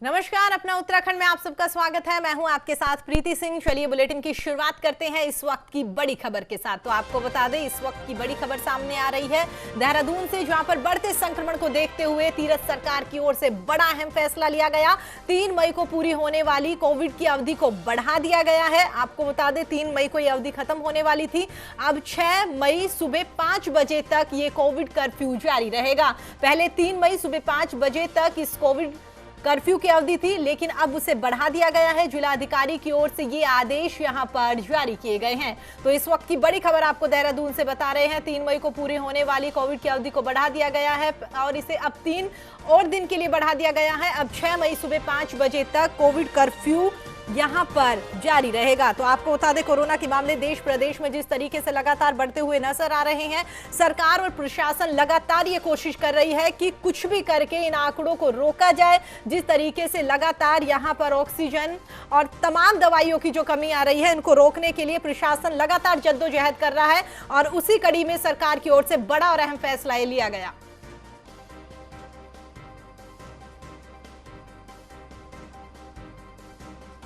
नमस्कार, अपना उत्तराखंड में आप सबका स्वागत है। मैं हूं आपके साथ प्रीति सिंह। चलिए बुलेटिन की शुरुआत करते हैं इस वक्त की बड़ी खबर के साथ। तो आपको बता दें, इस वक्त की बड़ी खबर सामने आ रही है देहरादून से, जहां पर बढ़ते संक्रमण को देखते हुए तीरथ सरकार की ओर से बड़ा अहम फैसला लिया गया। 3 मई को पूरी होने वाली कोविड की अवधि को बढ़ा दिया गया है। आपको बता दें, 3 मई को यह अवधि खत्म होने वाली थी। अब 6 मई सुबह 5 बजे तक ये कोविड कर्फ्यू जारी रहेगा। पहले 3 मई सुबह 5 बजे तक इस कोविड कर्फ्यू की अवधि थी, लेकिन अब उसे बढ़ा दिया गया है। जिलाधिकारी की ओर से ये आदेश यहां पर जारी किए गए हैं। तो इस वक्त की बड़ी खबर आपको देहरादून से बता रहे हैं। 3 मई को पूरी होने वाली कोविड की अवधि को बढ़ा दिया गया है और इसे अब 3 और दिन के लिए बढ़ा दिया गया है। अब 6 मई सुबह 5 बजे तक कोविड कर्फ्यू यहां पर जारी रहेगा। तो आपको बता दें, कोरोना के मामले देश प्रदेश में जिस तरीके से लगातार बढ़ते हुए नजर आ रहे हैं, सरकार और प्रशासन लगातार ये कोशिश कर रही है कि कुछ भी करके इन आंकड़ों को रोका जाए। जिस तरीके से लगातार यहां पर ऑक्सीजन और तमाम दवाइयों की जो कमी आ रही है, इनको रोकने के लिए प्रशासन लगातार जद्दोजहद कर रहा है और उसी कड़ी में सरकार की ओर से बड़ा और अहम फैसला लिया गया।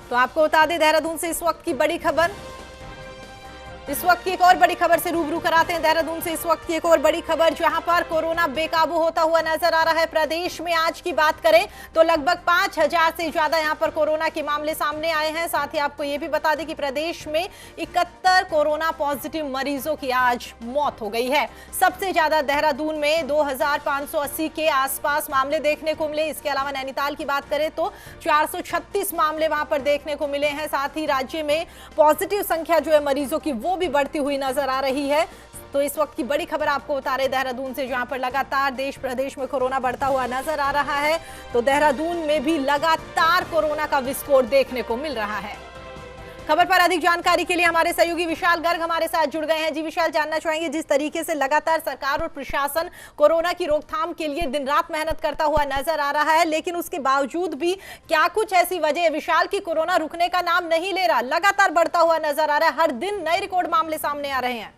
तो आपको बता दें, देहरादून से इस वक्त की बड़ी खबर। इस वक्त की एक और बड़ी खबर से रूबरू कराते हैं देहरादून से इस वक्त की एक और बड़ी खबर, जहां पर कोरोना बेकाबू होता हुआ नजर आ रहा है। प्रदेश में आज की बात करें तो लगभग 5000 से ज्यादा यहां पर कोरोना के मामले सामने आए हैं। साथ ही आपको यह भी बता दें कि प्रदेश में 71 कोरोना पॉजिटिव मरीजों की आज मौत हो गई है। सबसे ज्यादा देहरादून में 2580 के आसपास मामले देखने को मिले। इसके अलावा नैनीताल की बात करें तो 436 मामले वहां पर देखने को मिले हैं। साथ ही राज्य में पॉजिटिव संख्या जो है मरीजों की, वो भी बढ़ती हुई नजर आ रही है। तो इस वक्त की बड़ी खबर आपको बता रहे देहरादून से, जहां पर लगातार देश प्रदेश में कोरोना बढ़ता हुआ नजर आ रहा है। तो देहरादून में भी लगातार कोरोना का विस्फोट देखने को मिल रहा है। खबर पर अधिक जानकारी के लिए हमारे सहयोगी विशाल गर्ग हमारे साथ जुड़ गए हैं। जी विशाल, जानना चाहेंगे, जिस तरीके से लगातार सरकार और प्रशासन कोरोना की रोकथाम के लिए दिन रात मेहनत करता हुआ नजर आ रहा है, लेकिन उसके बावजूद भी क्या कुछ ऐसी वजह है विशाल की कोरोना रुकने का नाम नहीं ले रहा, लगातार बढ़ता हुआ नजर आ रहा है, हर दिन नए रिकॉर्ड मामले सामने आ रहे हैं?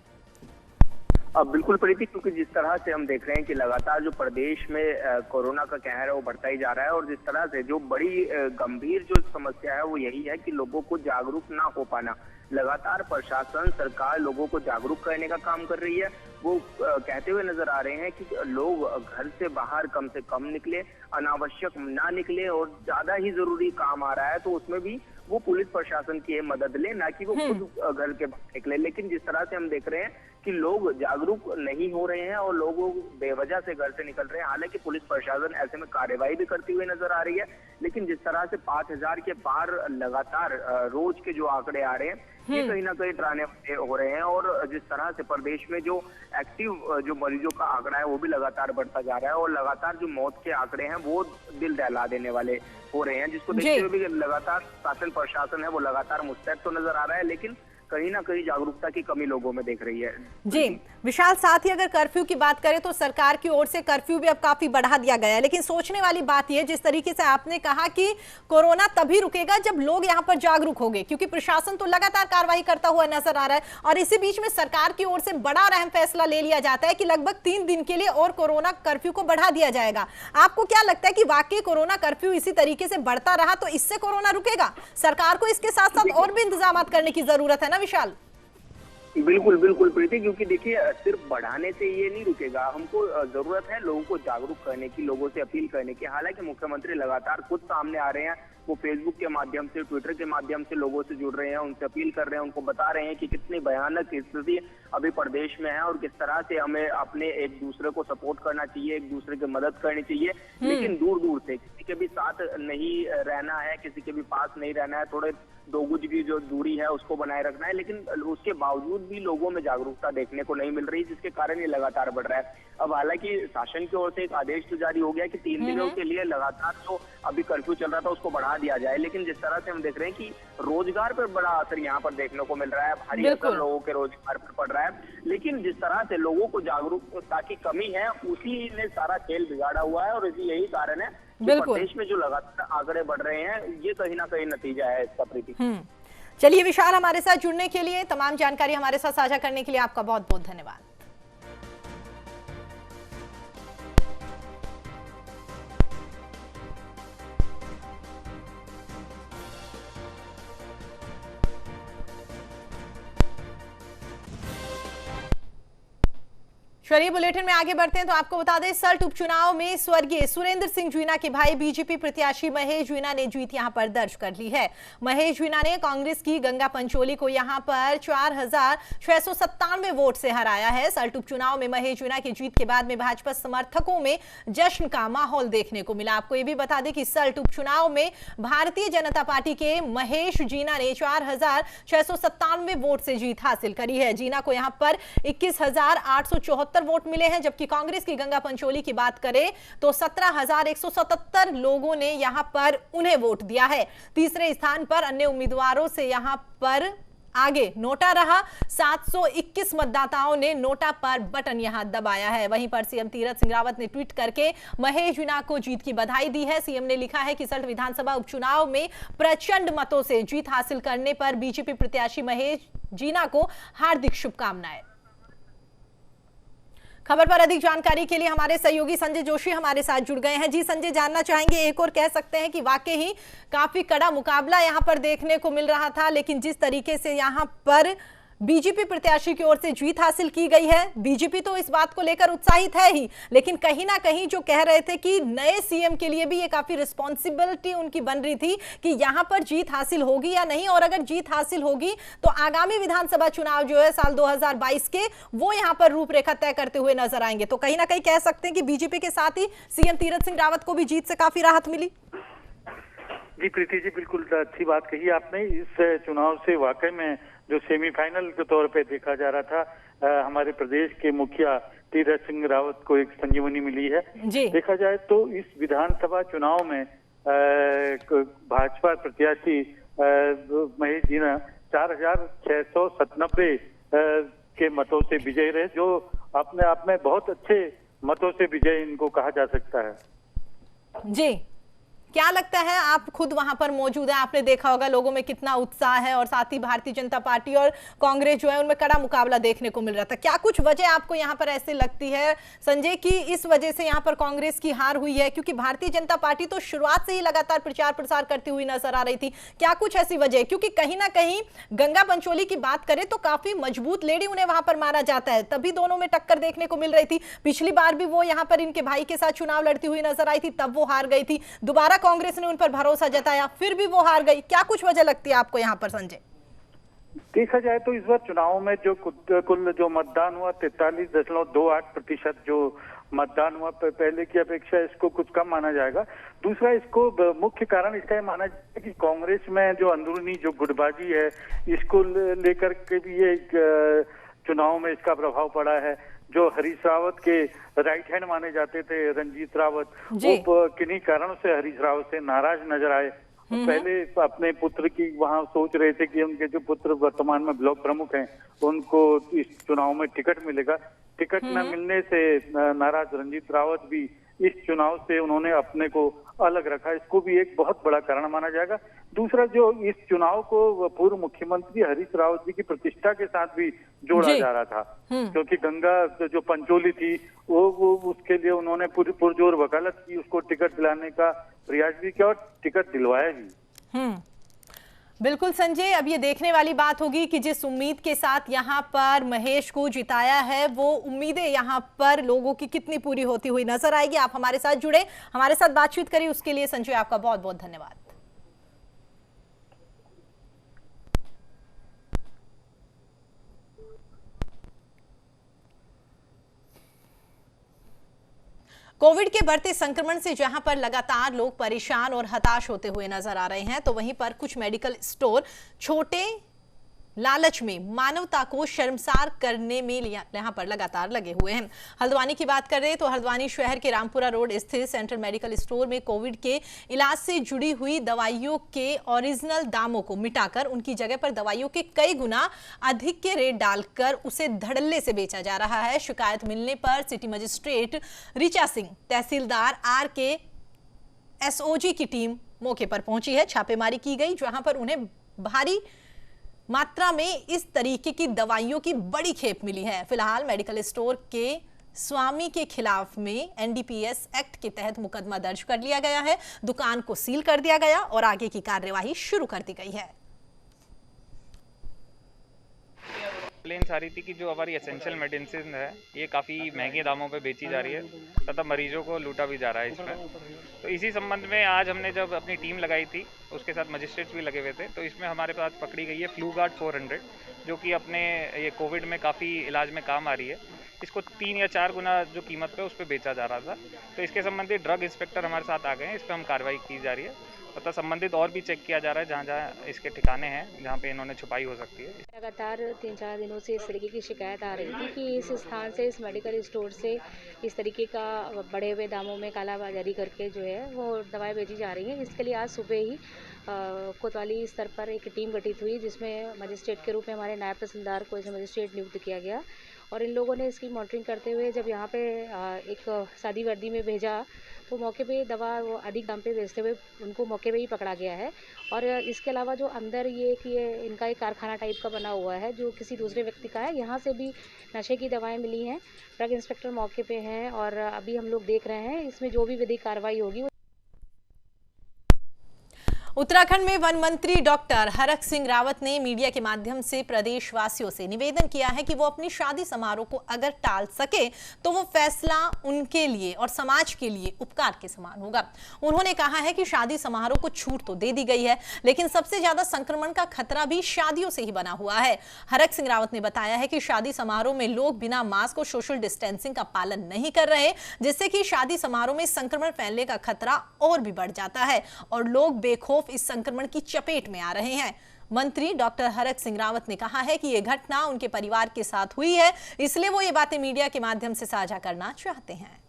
अब बिल्कुल प्रीति, क्योंकि जिस तरह से हम देख रहे हैं कि लगातार जो प्रदेश में कोरोना का कहर है वो बढ़ता ही जा रहा है और जिस तरह से जो बड़ी गंभीर जो समस्या है वो यही है कि लोगों को जागरूक ना हो पाना। लगातार प्रशासन, सरकार लोगों को जागरूक करने का काम कर रही है। वो कहते हुए नजर आ रहे हैं कि लोग घर से बाहर कम से कम निकले, अनावश्यक ना निकले और ज्यादा ही जरूरी काम आ रहा है तो उसमें भी वो पुलिस प्रशासन की मदद ले, ना कि वो खुद घर के बाहर निकले। लेकिन जिस तरह से हम देख रहे हैं कि लोग जागरूक नहीं हो रहे हैं और लोग बेवजह से घर से निकल रहे हैं। हालांकि पुलिस प्रशासन ऐसे में कार्रवाई भी करती हुई नजर आ रही है, लेकिन जिस तरह से 5000 के पार लगातार रोज के जो आंकड़े आ रहे हैं, ये कहीं ना कहीं डराने हो रहे हैं। और जिस तरह से प्रदेश में जो एक्टिव जो मरीजों का आंकड़ा है वो भी लगातार बढ़ता जा रहा है और लगातार जो मौत के आंकड़े हैं वो दिल दहला देने वाले हो रहे हैं, जिसको देखते हुए भी लगातार शासन प्रशासन है वो लगातार मुस्तैद तो नजर आ रहा है, लेकिन कहीं ना कहीं जागरूकता की कमी लोगों में देख रही है। जी विशाल, साथ ही अगर कर्फ्यू की बात करें तो सरकार की ओर से कर्फ्यू भी अब काफी बढ़ा दिया गया है, लेकिन सोचने वाली बात यह, जिस तरीके से आपने कहा कि कोरोना तभी रुकेगा जब लोग यहां पर जागरूक होंगे, क्योंकि प्रशासन तो लगातार कार्रवाई करता हुआ नजर आ रहा है और इसी बीच में सरकार की ओर से बड़ा और अहम फैसला ले लिया जाता है कि लगभग 3 दिन के लिए और कोरोना कर्फ्यू को बढ़ा दिया जाएगा। आपको क्या लगता है कि वाकई कोरोना कर्फ्यू इसी तरीके से बढ़ता रहा तो इससे कोरोना रुकेगा? सरकार को इसके साथ साथ और भी इंतजाम करने की जरूरत है ना विशाल? बिल्कुल बिल्कुल प्रीति, क्योंकि देखिए सिर्फ बढ़ाने से ये नहीं रुकेगा, हमको जरूरत है लोगों को जागरूक करने की, लोगों से अपील करने की। हालांकि मुख्यमंत्री लगातार खुद सामने आ रहे हैं, वो फेसबुक के माध्यम से, ट्विटर के माध्यम से लोगों से जुड़ रहे हैं, उनसे अपील कर रहे हैं, उनको बता रहे हैं कि कितनी भयानक स्थिति अभी प्रदेश में है और किस तरह से हमें अपने एक दूसरे को सपोर्ट करना चाहिए, एक दूसरे की मदद करनी चाहिए, लेकिन दूर दूर से किसी के भी साथ नहीं रहना है, किसी के भी पास नहीं रहना है, थोड़े 2 गज की जो दूरी है उसको बनाए रखना है। लेकिन उसके बावजूद भी लोगों में जागरूकता देखने को नहीं मिल रही, जिसके कारण ये लगातार बढ़ रहा है। अब हालांकि शासन की ओर से एक आदेश तो जारी हो गया कि 3 दिनों के लिए लगातार जो अभी कर्फ्यू चल रहा था उसको बढ़ा दिया जाए, लेकिन जिस तरह से हम देख रहे हैं कि रोजगार पर बड़ा असर यहाँ पर देखने को मिल रहा है, भारी असर लोगों के रोजगार पर पड़ रहा है। लेकिन जिस तरह से लोगों को जागरूकता की कमी है, उसी ने सारा खेल बिगाड़ा हुआ है और इसी यही कारण है प्रदेश में जो लगातार आंकड़े बढ़ रहे हैं, ये कहीं ना कहीं नतीजा है इसका प्रीति। चलिए विशाल, हमारे साथ जुड़ने के लिए, तमाम जानकारी हमारे साथ साझा करने के लिए आपका बहुत बहुत धन्यवाद। चलिए बुलेटिन में आगे बढ़ते हैं तो आपको बता दें सल्ट उपचुनाव में स्वर्गीय सुरेंद्र सिंह जीना के भाई बीजेपी प्रत्याशी महेश जीना ने जीत यहां पर दर्ज कर ली है। महेश जीना ने कांग्रेस की गंगा पंचोली को यहां पर 4,697 वोट से हराया है। सल्ट उपचुनाव में महेश जीना की जीत के बाद में भाजपा समर्थकों में जश्न का माहौल देखने को मिला। आपको यह भी बता दें कि सल्ट उपचुनाव में भारतीय जनता पार्टी के महेश जीना ने 4,697 वोट से जीत हासिल करी है। जीना को यहां पर 21,874 वोट मिले हैं, जबकि कांग्रेस की गंगा पंचोली की बात करें तो 17,177 लोगों ने यहां पर उन्हें वोट दिया है। तीसरे स्थान पर अन्य उम्मीदवारों से यहां पर आगे नोटा रहा। 721 मतदाताओं ने नोटा पर बटन यहां दबाया है। वहीं पर सीएम तीरथ सिंह रावत ने ट्वीट करके महेश जीना को जीत की बधाई दी है। सीएम ने लिखा है कि सल्ट विधानसभा उपचुनाव में प्रचंड मतों से जीत हासिल करने पर बीजेपी प्रत्याशी महेश जीना को हार्दिक शुभकामनाएं। खबर पर अधिक जानकारी के लिए हमारे सहयोगी संजय जोशी हमारे साथ जुड़ गए हैं। जी संजय, जानना चाहेंगे, एक और कह सकते हैं कि वाकई ही काफी कड़ा मुकाबला यहां पर देखने को मिल रहा था, लेकिन जिस तरीके से यहां पर बीजेपी प्रत्याशी की ओर से जीत हासिल की गई है, बीजेपी तो इस बात को लेकर उत्साहित है ही, लेकिन कहीं ना कहीं जो कह रहे थे कि नए सीएम के लिए भी ये काफी रिस्पॉन्सिबिलिटी उनकी बन रही थी कि यहां पर जीत हासिल होगी या नहीं, और अगर जीत हासिल होगी तो आगामी विधानसभा चुनाव जो है साल 2022 के, वो यहां पर रूपरेखा तय करते हुए नजर आएंगे। तो कहीं ना कहीं कह सकते हैं कि बीजेपी के साथ ही सीएम तीरथ सिंह रावत को भी जीत से काफी राहत मिली। जी प्रीति जी, बिल्कुल अच्छी बात कही आपने। इस चुनाव से वाकई में जो सेमीफाइनल के तौर पे देखा जा रहा था, हमारे प्रदेश के मुखिया तीरथ सिंह रावत को एक संजीवनी मिली है। देखा जाए तो इस विधानसभा चुनाव में भाजपा प्रत्याशी महेश जीना 4,697 के मतों से विजयी रहे, जो अपने आप में बहुत अच्छे मतों से विजय इनको कहा जा सकता है। जी, क्या लगता है, आप खुद वहां पर मौजूद हैं, आपने देखा होगा लोगों में कितना उत्साह है, और साथ ही भारतीय जनता पार्टी और कांग्रेस जो है उनमें कड़ा मुकाबला देखने को मिल रहा था। क्या कुछ वजह आपको यहां पर ऐसे लगती है संजय कि इस वजह से यहां पर कांग्रेस की हार हुई है? क्योंकि भारतीय जनता पार्टी तो शुरुआत से ही लगातार प्रचार प्रसार करती हुई नजर आ रही थी। क्या कुछ ऐसी वजह है? क्योंकि कहीं ना कहीं गंगा पंचोली की बात करें तो काफी मजबूत लेडी उन्हें वहां पर माना जाता है, तभी दोनों में टक्कर देखने को मिल रही थी। पिछली बार भी वो यहां पर इनके भाई के साथ चुनाव लड़ती हुई नजर आई थी, तब वो हार गई थी। दोबारा कांग्रेस ने उन पर भरोसा जताया, फिर भी वो हार गई। क्या कुछ वजह लगती है आपको यहाँ पर संजय? देखा जाए तो इस बार चुनाव में जो कुल जो मतदान हुआ 43.28% जो मतदान हुआ, पहले की अपेक्षा इसको कुछ कम माना जाएगा। दूसरा, इसको मुख्य कारण इसका माना जाएगा कि कांग्रेस में जो अंदरूनी जो गुटबाजी है, इसको लेकर के भी ये चुनाव में इसका प्रभाव पड़ा है। जो हरीश रावत के राइट हैंड माने जाते थे रंजीत रावत, वो किन्हीं कारणों से हरीश रावत से नाराज नजर आए। पहले अपने पुत्र की वहां सोच रहे थे कि उनके जो पुत्र वर्तमान में ब्लॉक प्रमुख हैं उनको इस चुनाव में टिकट मिलेगा। टिकट न मिलने से नाराज रंजीत रावत भी इस चुनाव से उन्होंने अपने को अलग रखा, इसको भी एक बहुत बड़ा कारण माना जाएगा। दूसरा, जो इस चुनाव को पूर्व मुख्यमंत्री हरीश रावत जी की प्रतिष्ठा के साथ भी जोड़ा जा रहा था, क्योंकि गंगा जो पंचोली थी वो उसके लिए उन्होंने पुरजोर वकालत की, उसको टिकट दिलाने का प्रयास भी किया और टिकट दिलवाया भी। बिल्कुल संजय, अब ये देखने वाली बात होगी कि जिस उम्मीद के साथ यहाँ पर महेश को जिताया है, वो उम्मीदें यहाँ पर लोगों की कितनी पूरी होती हुई नजर आएगी। आप हमारे साथ जुड़े, हमारे साथ बातचीत करिए, उसके लिए संजय आपका बहुत बहुत धन्यवाद। कोविड के बढ़ते संक्रमण से जहां पर लगातार लोग परेशान और हताश होते हुए नजर आ रहे हैं, तो वहीं पर कुछ मेडिकल स्टोर छोटे लालच में मानवता को शर्मसार करने में यहां पर लगातार लगे हुए हैं। हल्द्वानी की बात कर रहे हैं तो हल्द्वानी शहर के रामपुरा रोड स्थित सेंट्रल मेडिकल स्टोर में कोविड के इलाज से जुड़ी हुई दवाइयों के ओरिजिनल दामों को मिटाकर उनकी जगह पर दवाइयों के कई गुना अधिक के रेट डालकर उसे धड़ल्ले से बेचा जा रहा है। शिकायत मिलने पर सिटी मजिस्ट्रेट ऋचा सिंह, तहसीलदार RK SOG की टीम मौके पर पहुंची है। छापेमारी की गई, जहां पर उन्हें भारी मात्रा में इस तरीके की दवाइयों की बड़ी खेप मिली है। फिलहाल मेडिकल स्टोर के स्वामी के खिलाफ में NDPS एक्ट के तहत मुकदमा दर्ज कर लिया गया है। दुकान को सील कर दिया गया और आगे की कार्यवाही शुरू कर दी गई है। कंप्लेंट्स आ रही थी कि जो हमारी एसेंशियल मेडिसिन है ये काफ़ी महंगे दामों पे बेची जा रही है तथा मरीजों को लूटा भी जा रहा है इसमें। तो इसी संबंध में आज हमने जब अपनी टीम लगाई थी, उसके साथ मजिस्ट्रेट्स भी लगे हुए थे, तो इसमें हमारे पास पकड़ी गई है फ्लूगार्ड 400, जो कि अपने ये कोविड में काफ़ी इलाज में काम आ रही है। इसको 3 या 4 गुना जो कीमत पे उस पर बेचा जा रहा था। तो इसके संबंधित ड्रग इंस्पेक्टर हमारे साथ आ गए हैं, इस पर हम कार्रवाई की जा रही है तथा संबंधित और भी चेक किया जा रहा है जहाँ जहाँ इसके ठिकाने हैं जहाँ पे इन्होंने छुपाई हो सकती है। लगातार 3-4 दिनों से इस तरीके की शिकायत आ रही थी कि इस स्थान से, इस मेडिकल स्टोर से इस तरीके का बढ़े हुए दामों में कालाबाजारी करके जो है वो दवाएं बेची जा रही हैं। इसके लिए आज सुबह ही कोतवाली स्तर पर एक टीम गठित हुई, जिसमें मजिस्ट्रेट के रूप में हमारे नायब तहसीलदार को इसे मजिस्ट्रेट नियुक्त किया गया और इन लोगों ने इसकी मॉनिटरिंग करते हुए जब यहाँ पे एक सादी वर्दी में भेजा तो मौके पे दवा वो अधिक दाम पे बेचते हुए उनको मौके पे ही पकड़ा गया है। और इसके अलावा जो अंदर ये इनका एक कारखाना टाइप का बना हुआ है जो किसी दूसरे व्यक्ति का है, यहाँ से भी नशे की दवाएं मिली हैं। ड्रग इंस्पेक्टर मौके पे हैं और अभी हम लोग देख रहे हैं इसमें जो भी विधिक कार्रवाई होगी। उत्तराखंड में वन मंत्री डॉक्टर हरक सिंह रावत ने मीडिया के माध्यम से प्रदेशवासियों से निवेदन किया है कि वो अपनी शादी समारोह को अगर टाल सके तो वो फैसला उनके लिए और समाज के लिए उपकार के समान होगा। उन्होंने कहा है कि शादी समारोह को छूट तो दे दी गई है, लेकिन सबसे ज्यादा संक्रमण का खतरा भी शादियों से ही बना हुआ है। हरक सिंह रावत ने बताया है कि शादी समारोह में लोग बिना मास्क और सोशल डिस्टेंसिंग का पालन नहीं कर रहे, जिससे कि शादी समारोह में संक्रमण फैलने का खतरा और भी बढ़ जाता है और लोग बेखौफ इस संक्रमण की चपेट में आ रहे हैं। मंत्री डॉक्टर हरक सिंह रावत ने कहा है कि यह घटना उनके परिवार के साथ हुई है, इसलिए वो ये बातें मीडिया के माध्यम से साझा करना चाहते हैं।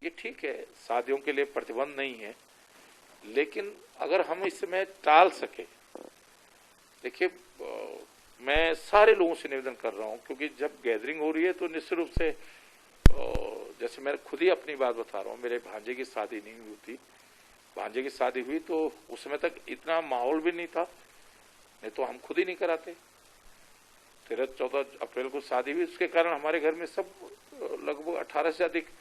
ये ठीक है, शादियों के लिए प्रतिबंध नहीं है, लेकिन अगर हम इसमें टाल सके, देखिए मैं सारे लोगों से निवेदन कर रहा हूँ, क्योंकि जब गैदरिंग हो रही है तो निश्चित रूप से जैसे मैं खुद ही अपनी बात बता रहा हूँ, मेरे भांजे की शादी नहीं हुई थी। भांजे की शादी हुई तो उस समय तक इतना माहौल भी नहीं था, नहीं तो हम खुद ही नहीं कराते। 13-14 अप्रैल को शादी हुई, उसके कारण हमारे घर में सब लगभग 18 से अधिक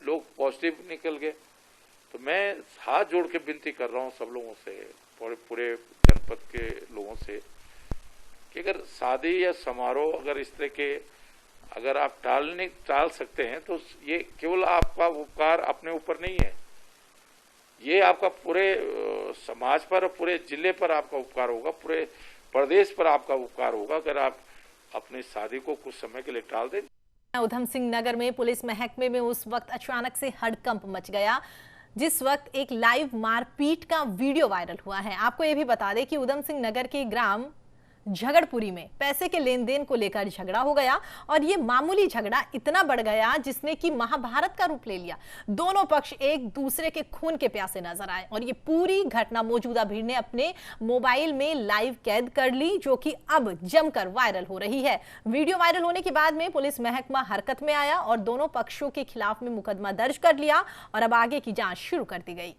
लोग पॉजिटिव निकल गए। तो मैं हाथ जोड़ के विनती कर रहा हूँ सब लोगों से, पूरे जनपद के लोगों से, कि अगर शादी या समारोह अगर इस तरह के अगर आप टाल सकते हैं तो ये केवल आपका उपकार अपने ऊपर नहीं है, ये आपका पूरे समाज पर, पूरे जिले पर आपका उपकार होगा, पूरे प्रदेश पर आपका उपकार होगा अगर आप अपनी शादी को कुछ समय के लिए टाल दें। उधम सिंह नगर में पुलिस महकमे में उस वक्त अचानक से हड़कंप मच गया जिस वक्त एक लाइव मारपीट का वीडियो वायरल हुआ है। आपको यह भी बता दें कि उधम सिंह नगर के ग्राम झगड़पुरी में पैसे के लेन देन को लेकर झगड़ा हो गया और ये मामूली झगड़ा इतना बढ़ गया जिसने कि महाभारत का रूप ले लिया। दोनों पक्ष एक दूसरे के खून के प्यासे नजर आए और ये पूरी घटना मौजूदा भीड़ ने अपने मोबाइल में लाइव कैद कर ली, जो कि अब जमकर वायरल हो रही है। वीडियो वायरल होने के बाद में पुलिस महकमा हरकत में आया और दोनों पक्षों के खिलाफ में मुकदमा दर्ज कर लिया और अब आगे की जांच शुरू कर दी गई।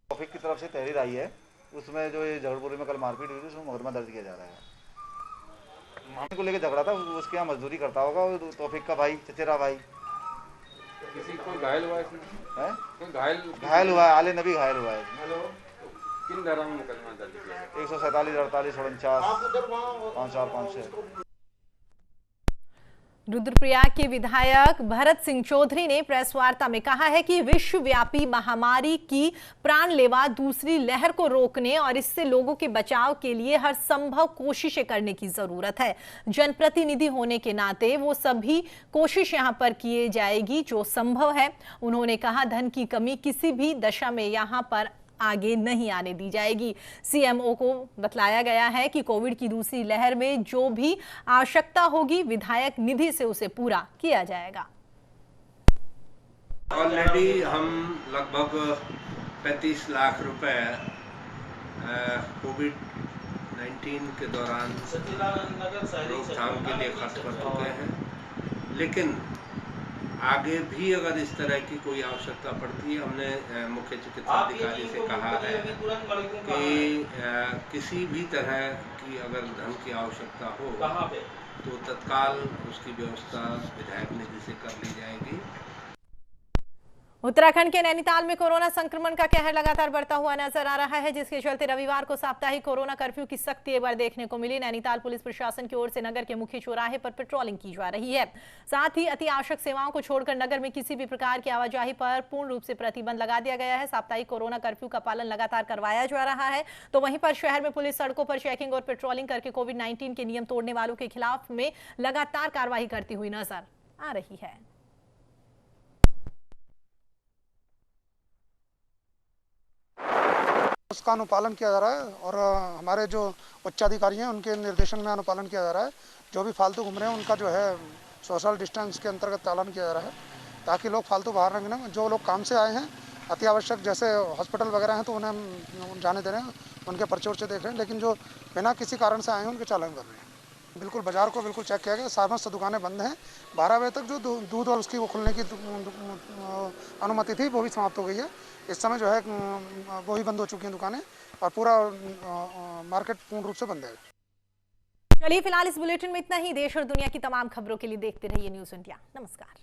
तौफीक की तरफ से तहरीर आई है, उसमें जो ये झगड़पुरी में कल मारपीट हुई थी उसमें मुकदमा दर्ज किया जा रहा है। मामले को लेकर झगड़ा था, उसके यहाँ मजदूरी करता होगा तौफीक का भाई, चचेरा भाई। किसी को घायल हुआ है इसमें? घायल हुआ है, आले नबी घायल हुआ है। किन धारा में मुकदमा दर्ज किया है? 147, 48, 49, 54, 56। रुद्रप्रयाग के विधायक भरत सिंह चौधरी ने प्रेस वार्ता में कहा है कि विश्वव्यापी महामारी की प्राणलेवा दूसरी लहर को रोकने और इससे लोगों के बचाव के लिए हर संभव कोशिशें करने की जरूरत है। जनप्रतिनिधि होने के नाते वो सभी कोशिश यहां पर किए जाएगी जो संभव है। उन्होंने कहा धन की कमी किसी भी दशा में यहां पर आगे नहीं आने दी जाएगी। सीएमओ को बतलाया गया है कि कोविड की दूसरी लहर में जो भी आवश्यकता होगी विधायक निधि से उसे पूरा किया जाएगा। ऑलरेडी हम लगभग 35 लाख रुपए कोविड-19 के दौरान रोकथाम के लिए खर्च कर चुके हैं। लेकिन आगे भी अगर इस तरह की कोई आवश्यकता पड़ती है, हमने मुख्य चिकित्सा अधिकारी से कहा है कि किसी भी तरह की अगर धन की आवश्यकता हो तो तत्काल उसकी व्यवस्था विधायक निधि से कर ली जाएगी। उत्तराखंड के नैनीताल में कोरोना संक्रमण का कहर लगातार बढ़ता हुआ नजर आ रहा है, जिसके चलते रविवार को साप्ताहिक कोरोना कर्फ्यू की सख्ती एक बार देखने को मिली। नैनीताल पुलिस प्रशासन की ओर से नगर के मुख्य चौराहे पर पेट्रोलिंग की जा रही है। साथ ही अति आवश्यक सेवाओं को छोड़कर नगर में किसी भी प्रकार की आवाजाही पर पूर्ण रूप से प्रतिबंध लगा दिया गया है। साप्ताहिक कोरोना कर्फ्यू का पालन लगातार करवाया जा रहा है, तो वहीं पर शहर में पुलिस सड़कों पर चेकिंग और पेट्रोलिंग करके कोविड-19 के नियम तोड़ने वालों के खिलाफ में लगातार कार्रवाई करती हुई नजर आ रही है। उसका अनुपालन किया जा रहा है और हमारे जो उच्चाधिकारी हैं उनके निर्देशन में अनुपालन किया जा रहा है। जो भी फालतू घूम रहे हैं उनका जो है सोशल डिस्टेंस के अंतर्गत चालान किया जा रहा है, ताकि लोग फालतू बाहर न निकलें। जो लोग काम से आए हैं, अति आवश्यक जैसे हॉस्पिटल वगैरह हैं, तो उन्हें हम जाने दे रहे हैं, उनके पर्चे उर्चे देख रहे हैं। लेकिन जो बिना किसी कारण से आए हैं उनके चालान कर रहे हैं। बिल्कुल बाजार को बिल्कुल चेक किया गया, समस्त दुकानें बंद हैं। 12 बजे तक जो दूध और उसकी वो खुलने की अनुमति थी वो भी समाप्त हो गई है। इस समय जो है वो ही बंद हो चुकी हैं दुकानें और पूरा मार्केट पूर्ण रूप से बंद है। चलिए फिलहाल इस बुलेटिन में इतना ही। देश और दुनिया की तमाम खबरों के लिए देखते रहिए न्यूज़ इंडिया। नमस्कार।